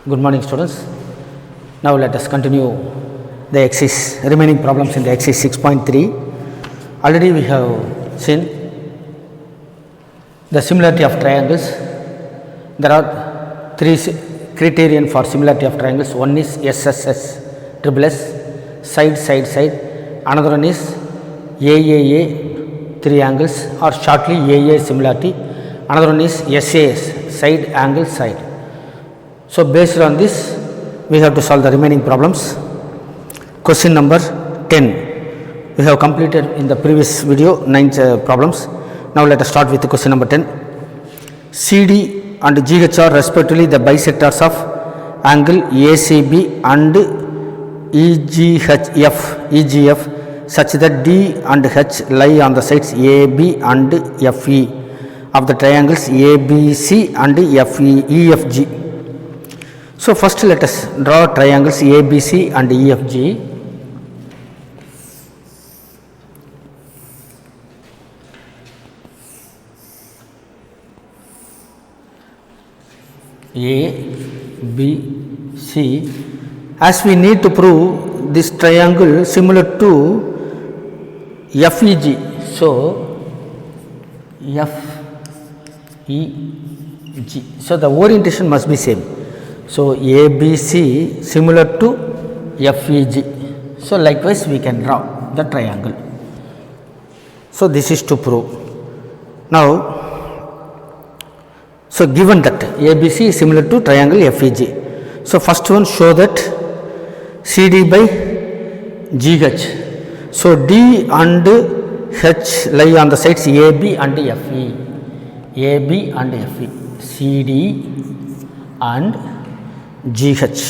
Good morning, students. Now let us continue the remaining problems in the exercise 6.3. Already we have seen the similarity of triangles. There are three criterion for similarity of triangles. One is SSS, triple S, side. Another one is AAA, three angles, or shortly AA similarity. Another one is SAS, side angle side. So based on this, we have to solve the remaining problems. Question number 10. We have completed in the previous video 9 problems. Now let us start with the question number 10. CD and GH are respectively the bisectors of angle ACB and EGF such that D and H lie on the sides AB and FE of the triangles ABC and EFG. So first let us draw triangles ABC and EFG. A, B, C. As we need to prove this triangle similar to FEG, so FEG. So the orientation must be same. So ABC similar to FEG. So likewise we can draw the triangle. So this is to prove. Now, so given that ABC is similar to triangle FEG. So first one, show that CD by GH. So D and H lie on the sides AB and FE. AB and FE. CD and GH.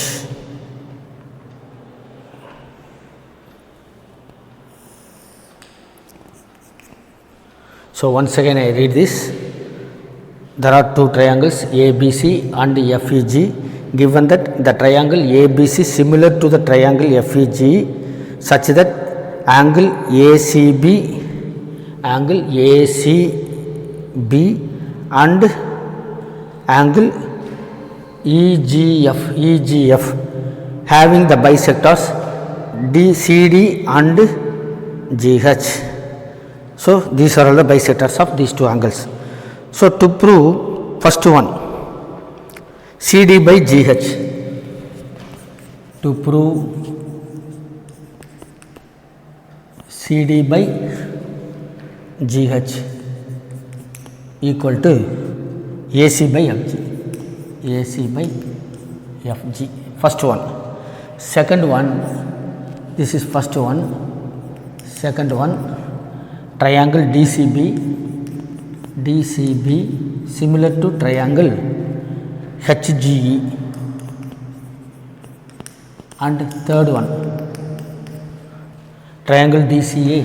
So once again I read this. There are two triangles ABC and FEG. Given that the triangle ABC is similar to the triangle FEG such that angle ACB and angle EGF having the bisectors DCD and GH. So these are all the bisectors of these two angles. So to prove first one, CD by GH. To prove CD by GH equal to AC by FG. AC by FG. First one. Second one, this is first one. Second one, triangle DCB similar to triangle HGE. And third one, triangle DCA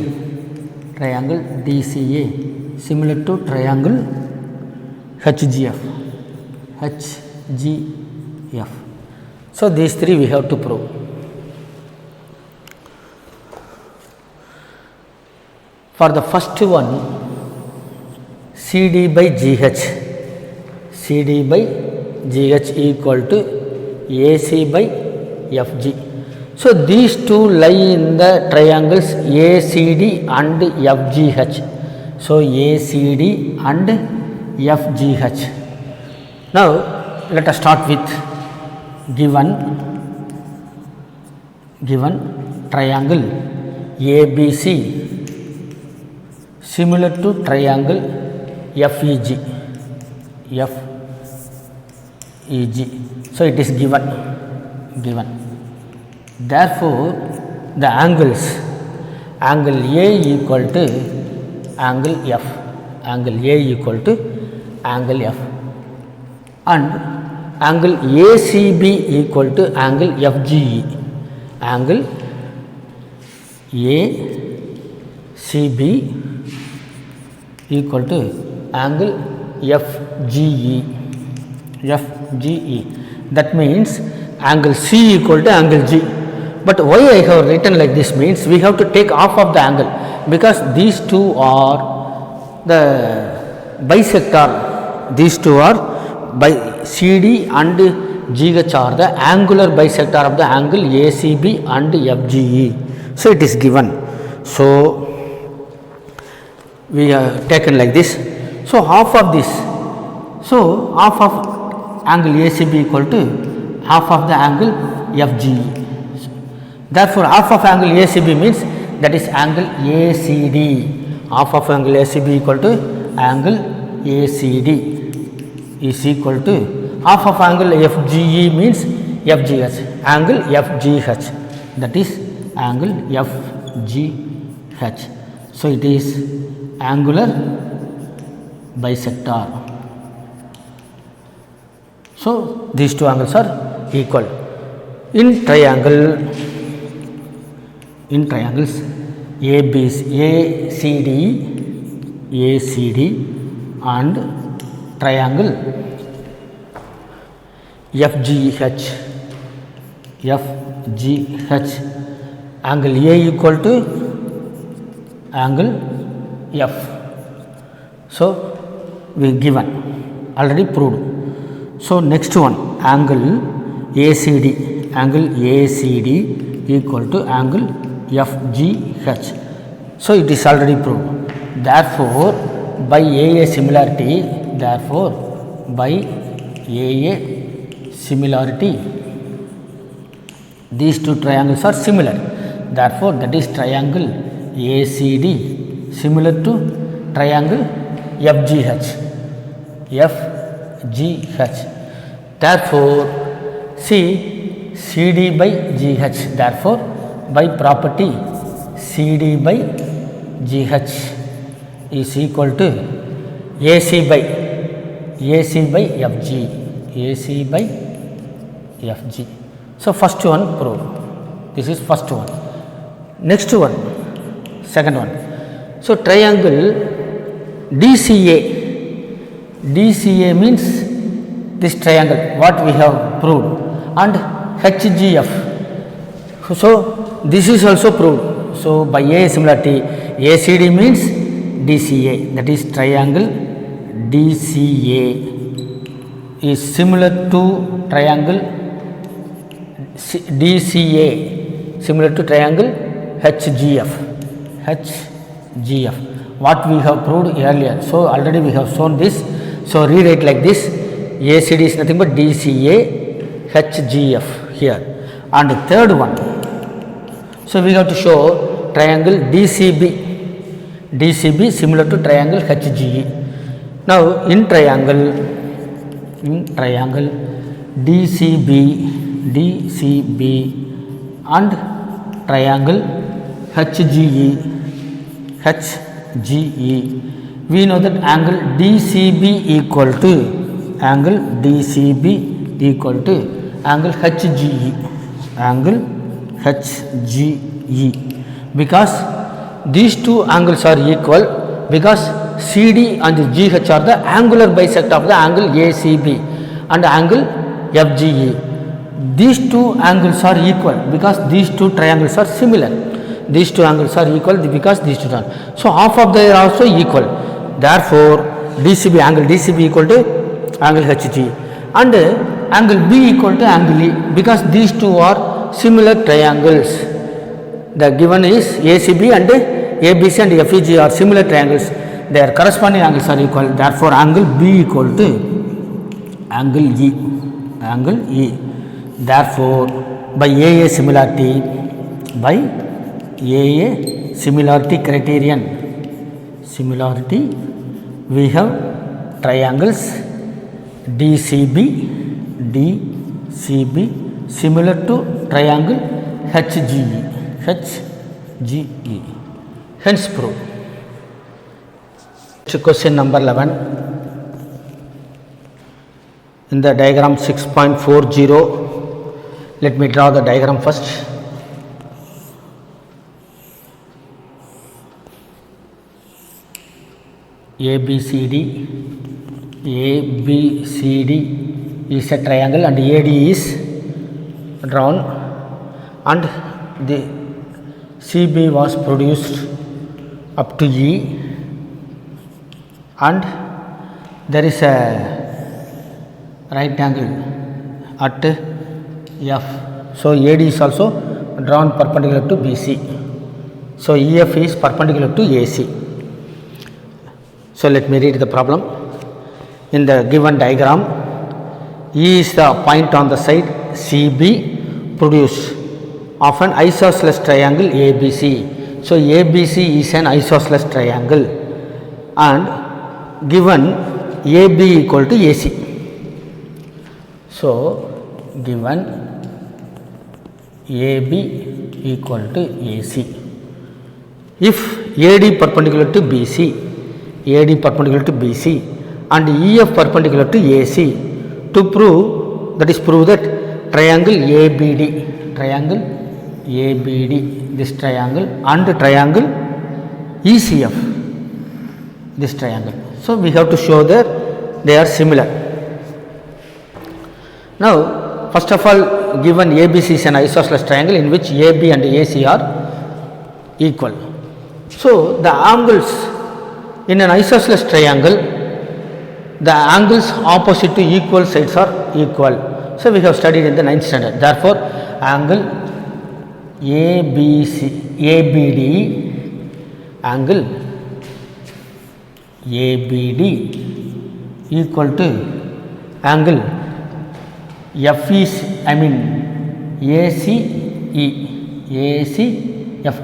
similar to triangle HGF. So these three we have to prove. For the first one, CD by GH equal to AC by FG. So these two lie in the triangles ACD and FGH. So ACD and FGH. Now let us start with given triangle ABC similar to triangle FEG. So it is given. Therefore the angles, angle A equal to angle F, and angle ACB equal to angle FGE. Angle ACB equal to angle FGE. That means angle C equal to angle G. But why I have written like this means we have to take half of the angle, because these two are the bisector. These two are by CD and GH are the angular bisector of the angle ACB and FGE. So, it is given. So, we have taken like this. So, half of this. So, half of angle ACB equal to half of the angle FGE. Therefore, half of angle ACB means that is angle ACD. Half of angle ACB equal to angle ACD is equal to half of angle FGE means FGH, angle FGH, that is angle FGH. So, it is angular bisector. So, these two angles are equal. In triangles ACD and triangle FGH, angle A equal to angle F. So, we given, already proved. So, next one, angle ACD equal to angle FGH. So, it is already proved. Therefore, by AA similarity, these two triangles are similar. Therefore, that is triangle ACD similar to triangle FGH. Therefore, see CD by GH. Therefore, by property CD by GH is equal to AC by FG. So, first one proved. This is first one. Next one, second one. So, triangle DCA means this triangle what we have proved, and HGF. So, this is also proved. So, by A similarity, ACD means DCA, that is triangle DCA is similar to triangle DCA similar to triangle HGF. What we have proved earlier. So, already we have shown this. So, rewrite like this: ACD is nothing but DCA HGF here. And third one, so we have to show triangle DCB similar to triangle HGE. Now, in triangle DCB and triangle HGE, we know that angle DCB equal to angle HGE, because these two angles are equal, because CD and GH are the angular bisector of the angle ACB and angle FGE. These two angles are equal because these two triangles are similar. These two angles are equal because these two are. So, half of they are also equal. Therefore, angle DCB equal to angle HG and angle B equal to angle E, because these two are similar triangles. The given is ACB and ABC and FEG are similar triangles. Their corresponding angles are equal. Therefore, angle B equal to angle E. Therefore, by AA similarity criterion, we have triangles DCB similar to triangle HGE. Hence proved. Question number 11. In the diagram 6.40, let me draw the diagram first. ABCD is a triangle and AD is drawn, and the CB was produced up to E, and there is a right angle at F. So AD is also drawn perpendicular to BC. So EF is perpendicular to AC. So let me read the problem. In the given diagram, E is the point on the side CB produced of an isosceles triangle ABC. So ABC is an isosceles triangle and given AB equal to AC. So given AB equal to AC. If AD perpendicular to BC, AD perpendicular to BC and EF perpendicular to AC, to prove that triangle ABD, this triangle and triangle ECF, this triangle. So we have to show that they are similar. Now first of all, given ABC is an isosceles triangle in which AB and AC are equal. So the angles in an isosceles triangle, the angles opposite to equal sides are equal. So we have studied in the 9th standard. Therefore angle ABD equal to angle F is ACF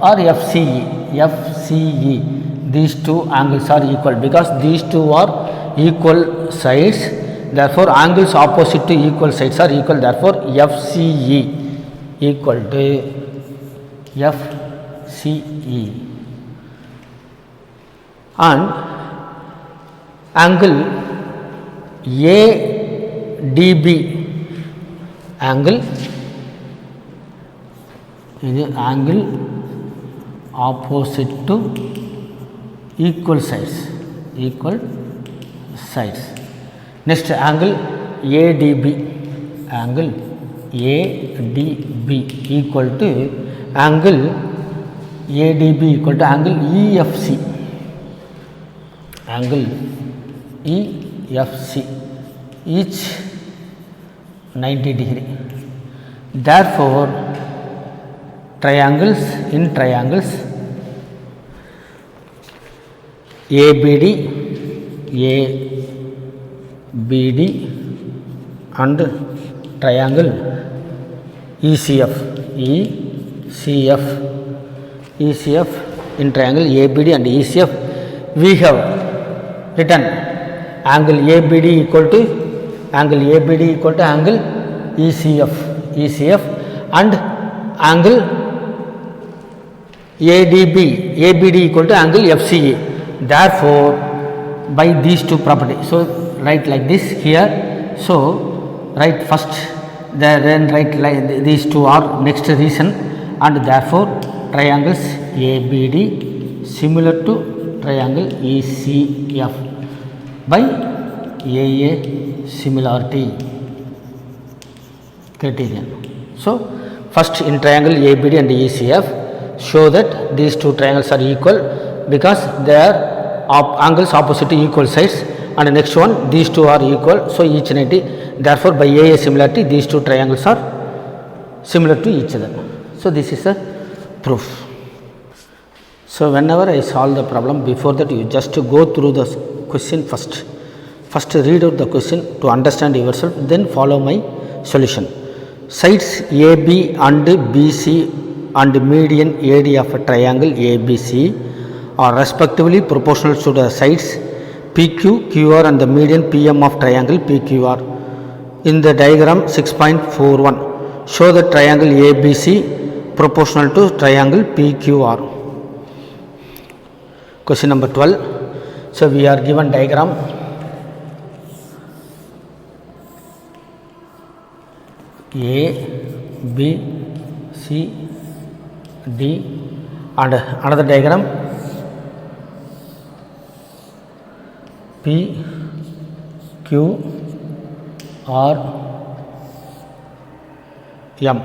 or FCE. These two angles are equal because these two are equal sides. Therefore angles opposite to equal sides are equal. Therefore FCE equal to FCE and angle ADB, angle opposite to equal sides. Next angle ADB, equal to angle EFC, each 90 degree. Therefore triangles ABD and triangle ECF in triangle ABD and ECF, we have written angle ABD equal to angle ECF and angle ABD equal to angle FCE. Therefore by these two properties, so write like this here. So write first, then write like these two are next reason, and therefore triangles ABD similar to triangle ECF by AA similarity criterion. So first in triangle ABD and ECF, show that these two triangles are equal because they are angles opposite to equal sides, and the next one these two are equal, so each 90. Therefore by AA similarity these two triangles are similar to each other. So this is a proof. So whenever I solve the problem, before that you just go through the question first read out the question to understand yourself, then follow my solution. Sides AB and BC and median AD of a triangle ABC are respectively proportional to the sides PQ, QR and the median PM of triangle PQR. In the diagram 6.41, show the triangle ABC proportional to triangle PQR. Question number 12. So we are given diagram. A, B, C, D and another diagram P, Q, R, M.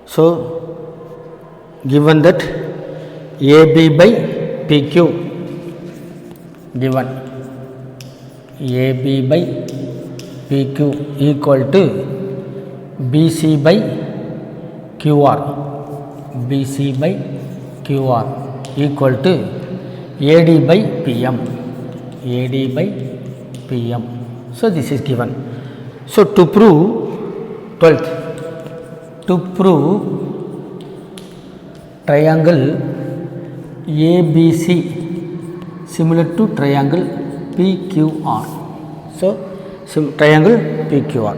So given that AB by PQ given, AB by PQ equal to BC by QR. BC by QR equal to AD by PM. AD by PM. So this is given. So to prove 12th, to prove triangle ABC similar to triangle PQR. So triangle PQR.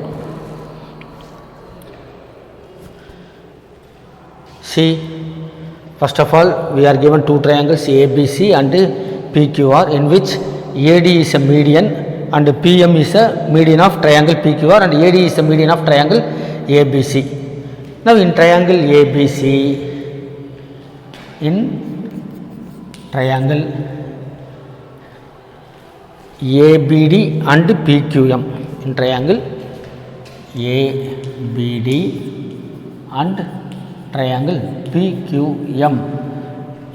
See, first of all we are given two triangles ABC and PQR, in which AD is a median and PM is a median of triangle PQR and AD is a median of triangle ABC. Now in triangle ABC, in triangle ABD and PQM, in triangle ABD and triangle PQM,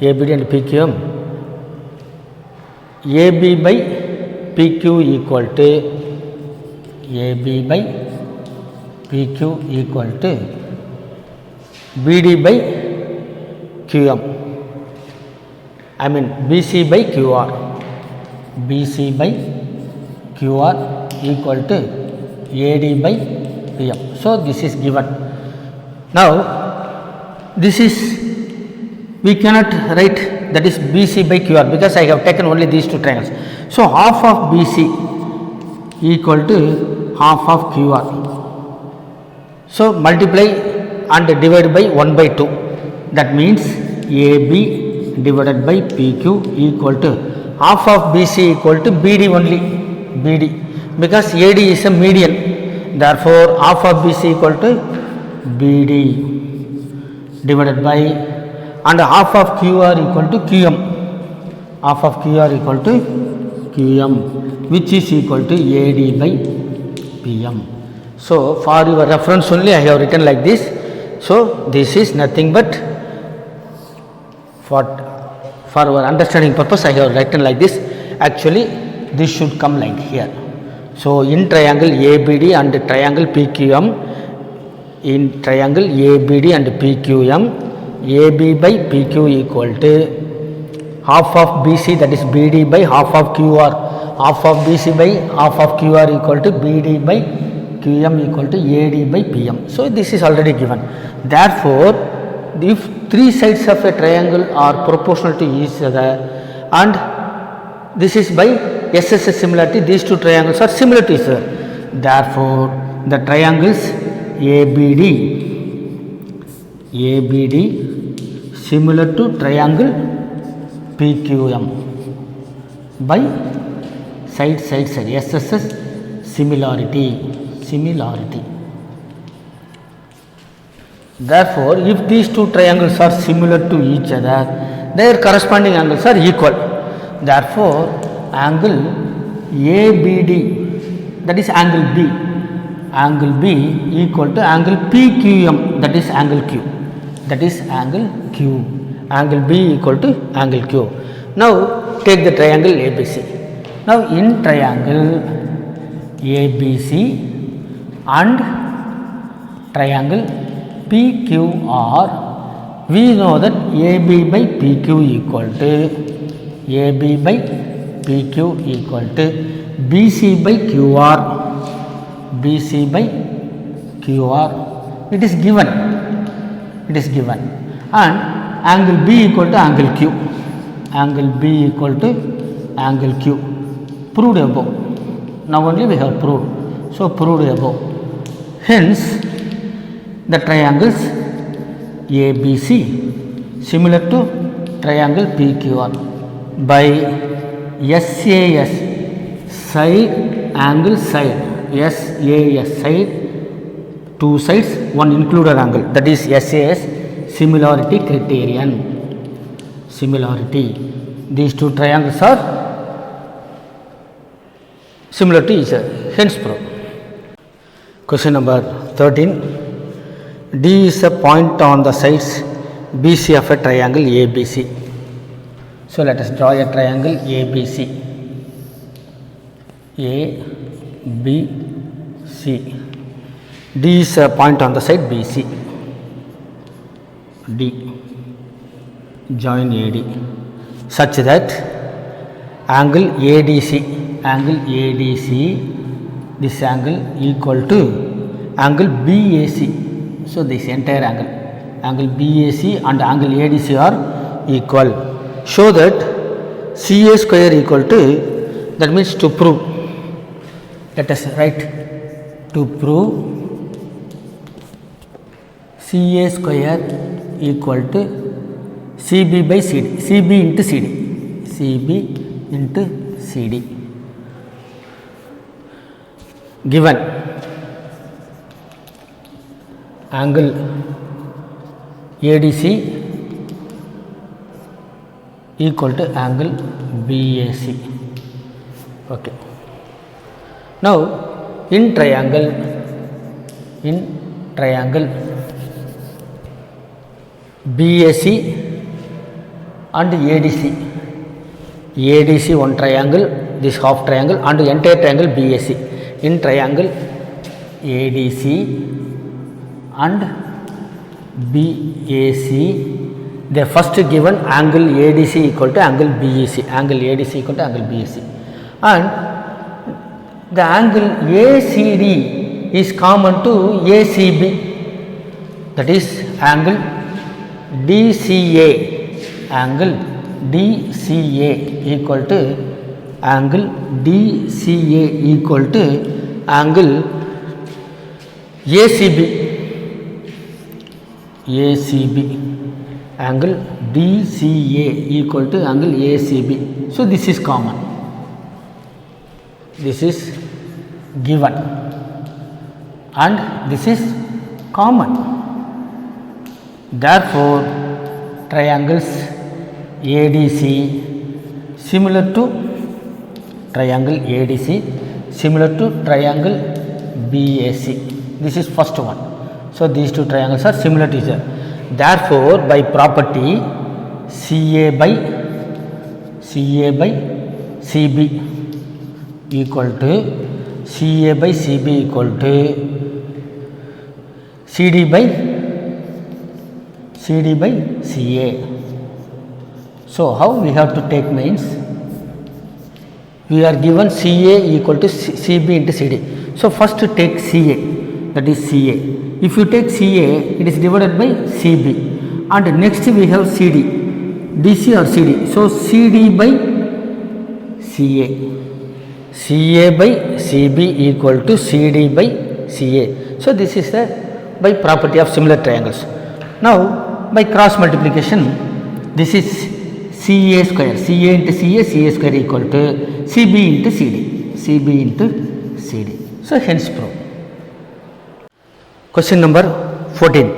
ABD and PQM, AB by PQ equal to AB by PQ equal to BD by QM, I mean BC by QR, BC by QR equal to AD by PM. So this is given. Now this is, we cannot write that is BC by QR because I have taken only these two triangles. So half of BC equal to half of QR. So multiply and divide by 1 by 2. That means AB divided by PQ equal to half of BC equal to BD only. BD, because AD is a median. Therefore half of BC equal to BD divided by, and half of QR equal to QM. Half of QR equal to QM, which is equal to AD by PM. So for your reference only I have written like this. So this is nothing but for our understanding purpose I have written like this. Actually this should come like here. So in triangle ABD and triangle PQM, in triangle ABD and PQM, AB by PQ equal to half of BC, that is BD by half of QR, half of BC by half of QR equal to BD by QM equal to AD by PM. So this is already given. Therefore if three sides of a triangle are proportional to each other and this is by SSS similarity, these two triangles are similar to each other. Therefore the triangles ABD similar to triangle PQM by side SSS similarity. Therefore if these two triangles are similar to each other, their corresponding angles are equal. Therefore angle ABD, that is angle B equal to angle PQM, that is angle Q. Angle B equal to angle Q. Now take the triangle ABC. Now in triangle ABC and triangle PQR, we know that AB by PQ equal to BC by QR. It is given. And angle B equal to angle Q. Proved above. Now only we have proved. So proved above. Hence the triangles ABC similar to triangle PQR by SAS, side angle side, SAS side, two sides, one included angle, that is SAS similarity criterion. These two triangles are similar to each other, hence proved. Question number 13. D is a point on the sides BC of a triangle ABC. So let us draw a triangle ABC. A, B, C. D is a point on the side BC. D. Join AD such that angle ADC, this angle equal to angle BAC. So this entire angle BAC and angle ADC are equal. Show that CA square equal to, that means to prove, let us write, to prove CA square equal to CB by CD, CB into CD, CB into CD. Given angle ADC equal to angle BAC. Okay. Now in triangle BAC and ADC one triangle, this half triangle and entire triangle BAC. In triangle ADC and BAC, the first given angle ADC equal to angle BAC, and the angle ACD is common to ACB, that is angle DCA equal to angle DCA equal to angle ACB, angle DCA equal to angle ACB. So this is common, this is given and this is common. Therefore triangles ADC similar to triangle BAC. This is first one. So these two triangles are similar to each other. Therefore by property CA by CB equal to CD by CA. So how we have to take means, we are given CA equal to CB into CD. So first take CA, that is CA. If you take CA, it is divided by CB, and next we have CD, DC or CD. So CD by CA by CB equal to CD by CA. So this is the by property of similar triangles. Now by cross multiplication, this is CA square, CA into CA square equal to CB into CD. So hence prove. Question number 14.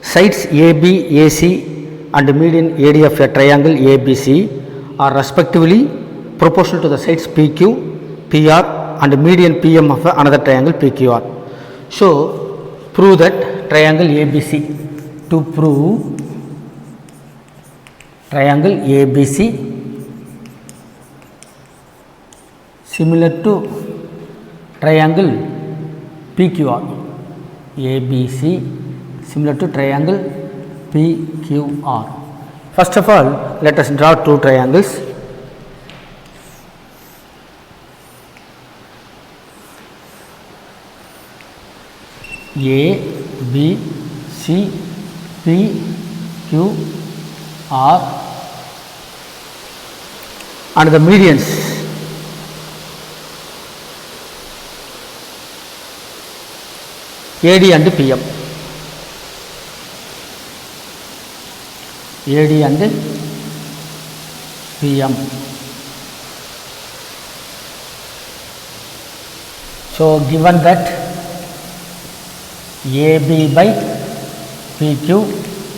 Sides AB, AC and median AD of a triangle ABC are respectively proportional to the sides PQ, PR and median PM of another triangle PQR. So prove that triangle ABC. To prove triangle ABC similar to triangle PQR. ABC similar to triangle PQR. First of all, let us draw two triangles. A, B, C, P, Q, R and the medians AD and PM. AD and PM. So given that AB by PQ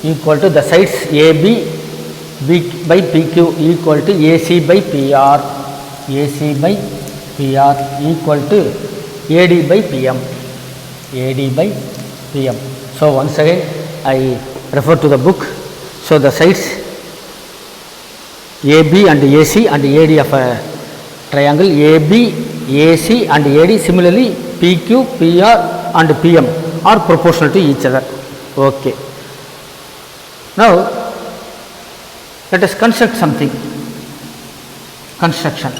equal to the sides AB by PQ equal to AC by PR, equal to AD by PM. So once again I refer to the book. So the sides AB and AC and AD of a triangle AB AC and AD. Similarly, PQ, PR and PM are proportional to each other. Okay. Now, let us construct something. Construction.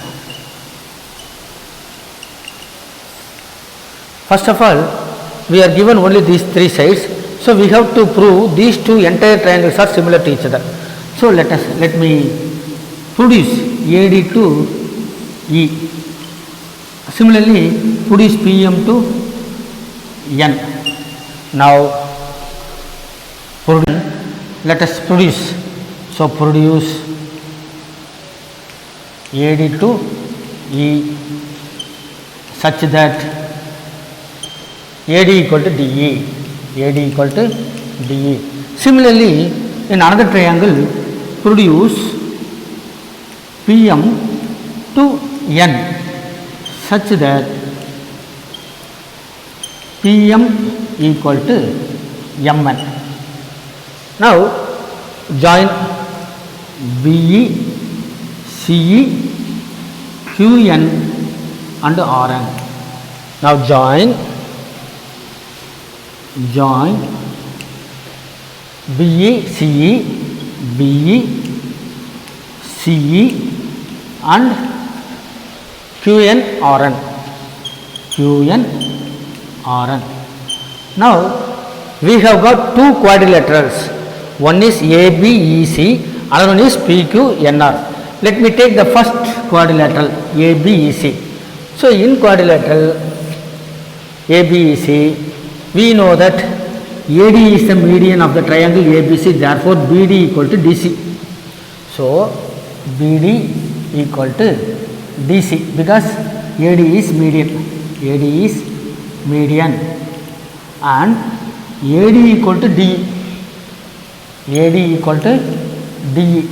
First of all, we are given only these three sides. So, we have to prove these two entire triangles are similar to each other. So, let me produce AD to E. Similarly, produce PM to N. Now, let us produce. So, produce AD to E such that AD equal to DE. AD equal to DE. Similarly, in another triangle, produce PM to N such that PM equal to Mn. Now, join BE, CE, QN and RN. Now, join BE, CE, BE, CE and QN, RN. QN, RN. Now, we have got two quadrilaterals. One is ABEC, another one is PQNR. Let me take the first quadrilateral ABEC. So, in quadrilateral ABEC, we know that AD is the median of the triangle ABC, therefore BD equal to DC. So, BD equal to DC because AD is median. AD is median and AD equal to DE. AD equal to DE.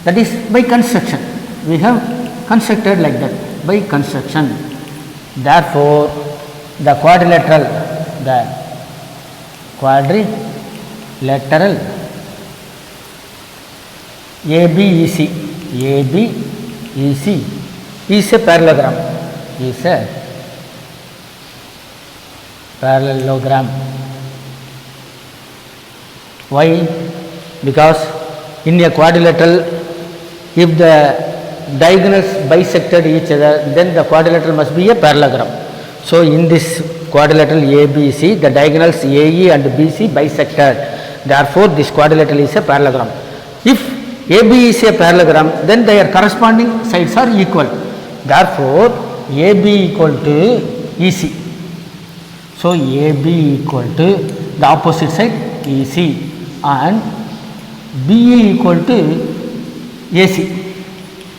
That is by construction. We have constructed like that by construction. Therefore, the quadrilateral ABEC is a parallelogram. Why? Because in a quadrilateral, if the diagonals bisected each other, then the quadrilateral must be a parallelogram. So, in this quadrilateral ABC, the diagonals AE and BC bisected. Therefore, this quadrilateral is a parallelogram. If AB is a parallelogram, then their corresponding sides are equal. Therefore, AB equal to EC. So, AB equal to the opposite side EC and BE equal to AC.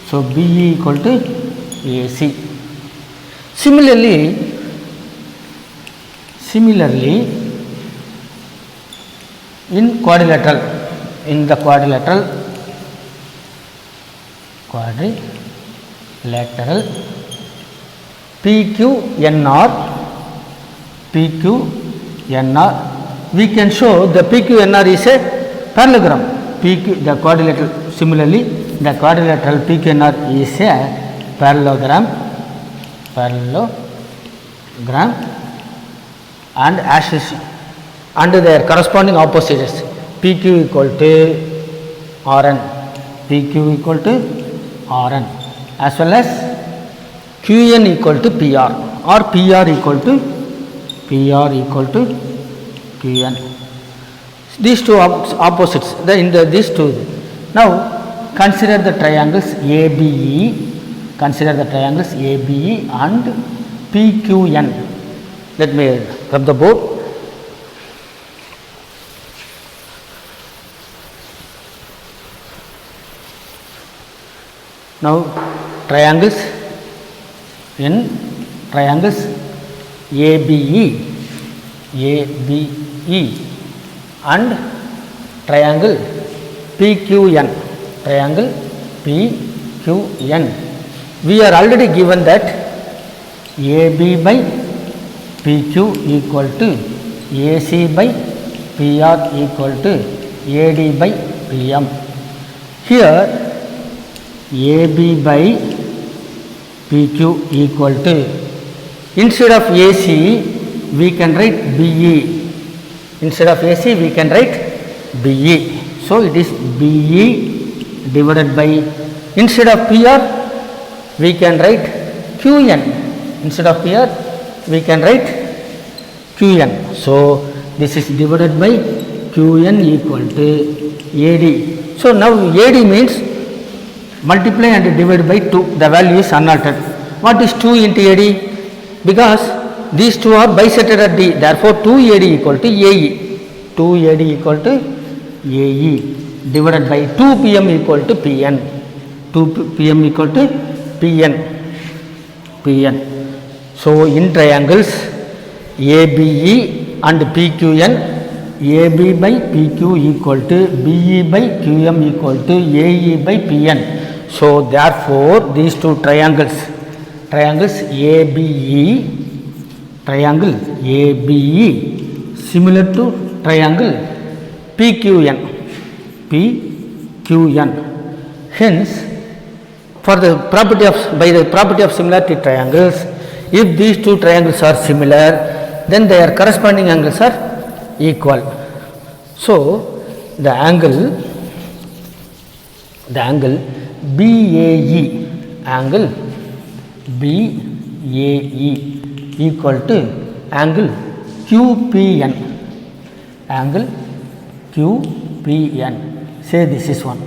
So, BE equal to AC. Similarly, in the quadrilateral PQNR, we can show the PQNR is a parallelogram. The quadrilateral, similarly, the quadrilateral PQNR is a parallelogram and under their corresponding opposites PQ equal to RN, as well as QN equal to PR or PR equal to QN. These two opposites, these two. Now, consider the triangles ABE and PQN. Let me rub the board. Now, triangles ABE and triangle PQN. We are already given that AB by PQ equal to AC by PR equal to AD by PM. Here AB by PQ equal to, instead of AC we can write BE, instead of AC we can write BE. So it is BE divided by, instead of PR we can write QN, instead of PR we can write QN. So this is divided by QN equal to AD. So now AD means multiply and divide by 2, the value is unaltered. What is 2 into AD? Because these two are bisected at D, therefore 2AD equal to AE, 2AD equal to AE divided by 2PM equal to PN, 2PM equal to PN. So in triangles ABE and PQN, AB by PQ equal to BE by QM equal to AE by PN. So therefore these two triangles triangle ABE similar to triangle PQN. Hence, for the property of, by the property of similarity triangles, if these two triangles are similar, then their corresponding angles are equal. So the angle BAE, angle BAE equal to angle QPN, angle QPN. Say this is one.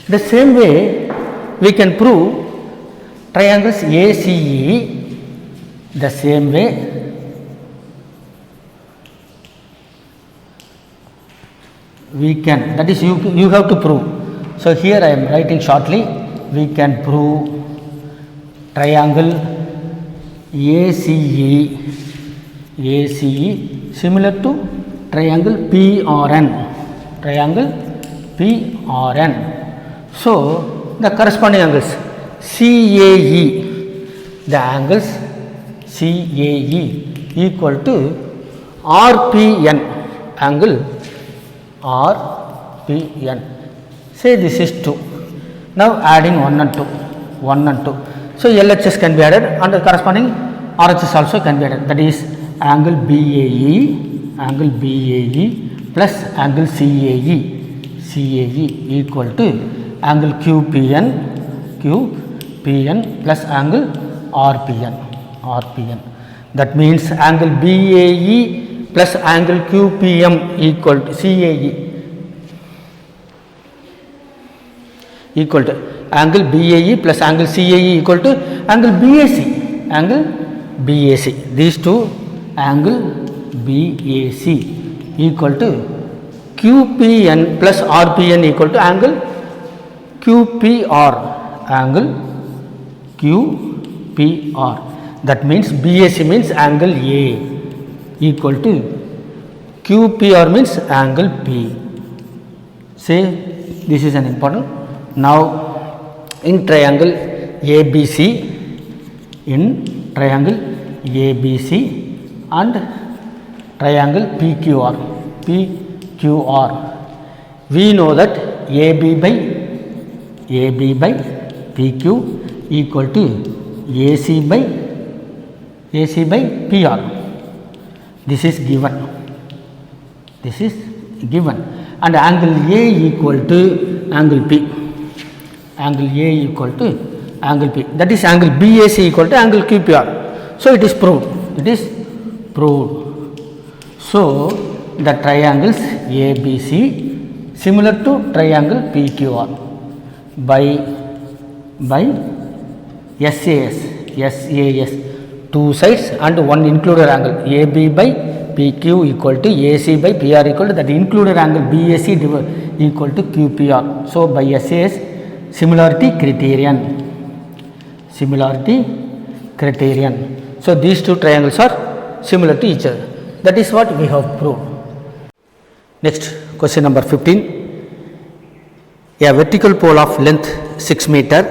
The same way we can prove triangles ACE, the same way we can, that is you have to prove. So here I am writing shortly, we can prove triangle ACE similar to triangle PRN, So the corresponding angles CAE, the angles CAE equal to RPN, angle RPN. Say this is 2. Now adding 1 and 2. So LHS can be added and the corresponding RHS also can be added. That is angle BAE plus angle CAE equal to angle QPN plus angle RPN. That means angle BAE plus angle QPM equal to CAE equal to angle BAE plus angle CAE equal to angle BAC. These two angle BAC equal to QPN plus RPN equal to angle QPR, That means BAC means angle A equal to QPR means angle P. Say this is an important. Now in triangle ABC and triangle PQR, we know that AB by PQ equal to AC by PR. This is given, and angle A equal to angle P. That is angle BAC equal to angle QPR. So it is proved. So the triangles ABC similar to triangle PQR by SAS, two sides and one included angle AB by PQ equal to AC by PR equal to that included angle BAC equal to QPR. So by SAS similarity criterion. So these two triangles are similar to each other. That is what we have proved. Next, question number 15. A vertical pole of length 6 meter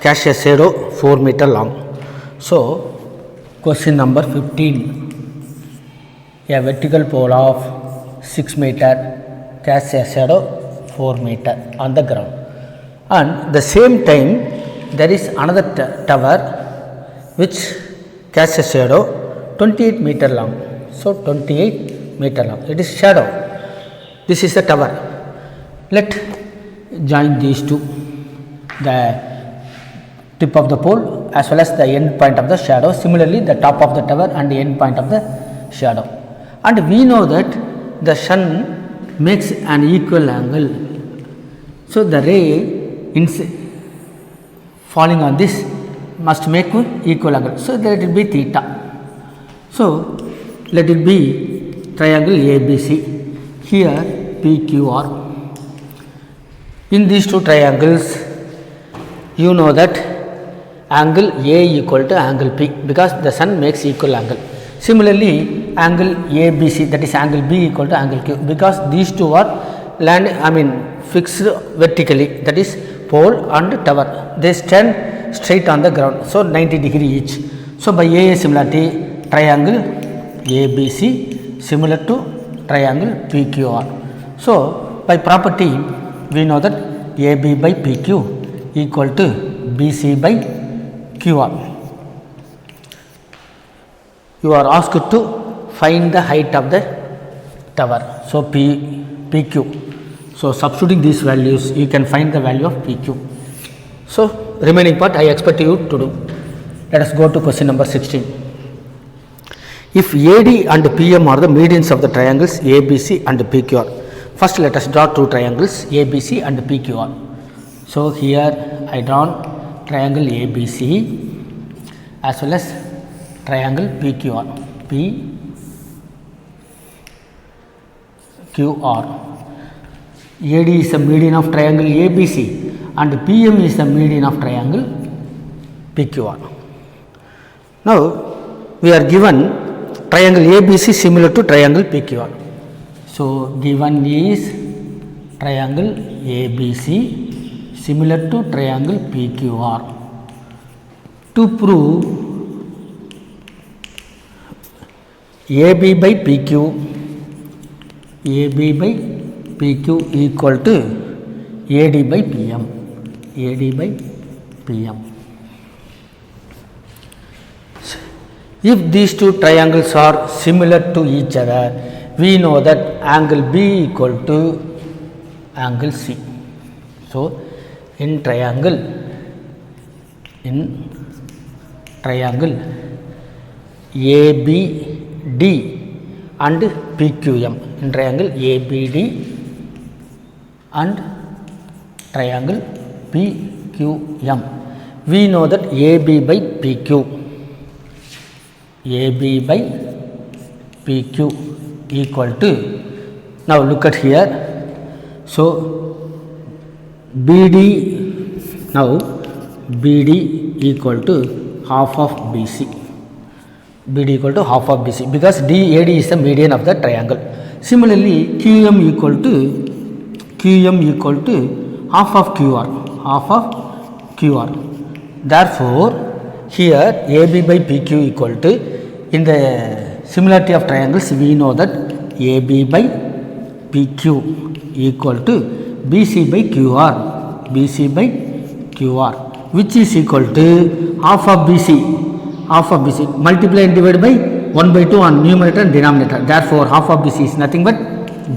casts a shadow 4 meter long. So question number 15. A vertical pole of 6 meter casts a shadow 4 meter on the ground, and the same time there is another tower which casts a shadow 28 meter long. So 28 meter long, it is shadow. This is the tower. Let join these two, the tip of the pole as well as the end point of the shadow. Similarly, the top of the tower and the end point of the shadow. And we know that the sun makes an equal angle. So the ray falling on this must make equal angle. So let it be theta. So let it be triangle ABC. Here PQR. In these two triangles, you know that angle A equal to angle P, because the sun makes equal angle. Similarly, angle ABC, that is angle B equal to angle Q, because these two are fixed vertically, that is pole and tower. They stand straight on the ground, so 90 degree each. So by AA similarity, triangle ABC similar to triangle PQR. So by property, we know that AB by PQ equal to BC by QR. You are asked to find the height of the tower. So PQ. So substituting these values, you can find the value of PQ. So remaining part I expect you to do. Let us go to question number 16. If AD and PM are the medians of the triangles ABC and PQR. First let us draw two triangles ABC and PQR. So here I drawn triangle ABC as well as triangle PQR. AD is the median of triangle ABC and PM is the median of triangle PQR. Now we are given triangle ABC similar to triangle PQR. So given is triangle ABC similar to triangle PQR. To prove AB by PQ equal to AD by PM. If these two triangles are similar to each other, we know that angle B equal to angle C. So in triangle ABD and PQM, in triangle ABD and triangle PQM, we know that AB by PQ equal to, now look at here, so BD, now BD equal to half of BC. BD equal to half of BC, because DAD is the median of the triangle. Similarly, QM equal to half of QR. Therefore, here AB by PQ equal to, in the similarity of triangles, we know that AB by PQ equal to BC by QR, which is equal to half of BC. Multiply and divide by 1 by 2 on numerator and denominator. Therefore, half of BC is nothing but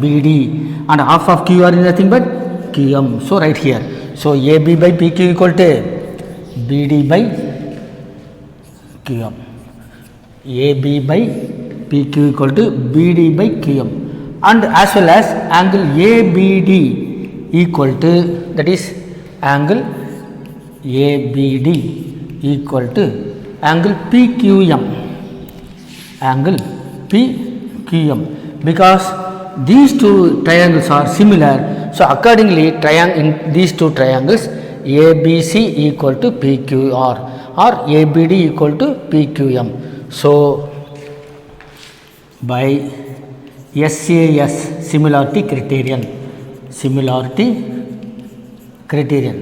BD and half of QR is nothing but QM. So right here, so AB by PQ equal to BD by QM. AB by PQ equal to BD by QM, and as well as angle ABD equal to, that is angle ABD equal to angle PQM, because these two triangles are similar. So accordingly, in these two triangles, ABC equal to PQR or ABD equal to PQM. So by SAS similarity criterion,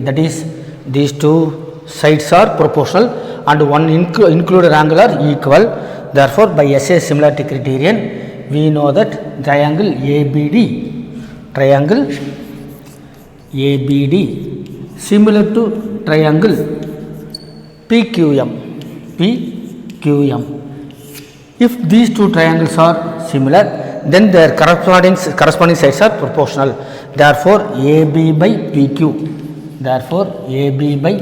that is these two sides are proportional and one included angle are equal. Therefore, by SAS similarity criterion, we know that triangle ABD similar to triangle PQM. PQM. If these two triangles are similar, then their corresponding sides are proportional. Therefore, AB by PQ. Therefore, AB by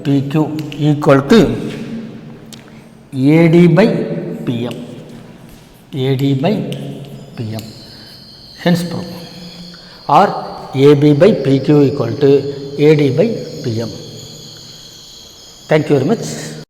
PQ equal to AD by PM. AD by PM. Hence, proof. Or AB by PQ equal to AD by PM. Thank you very much.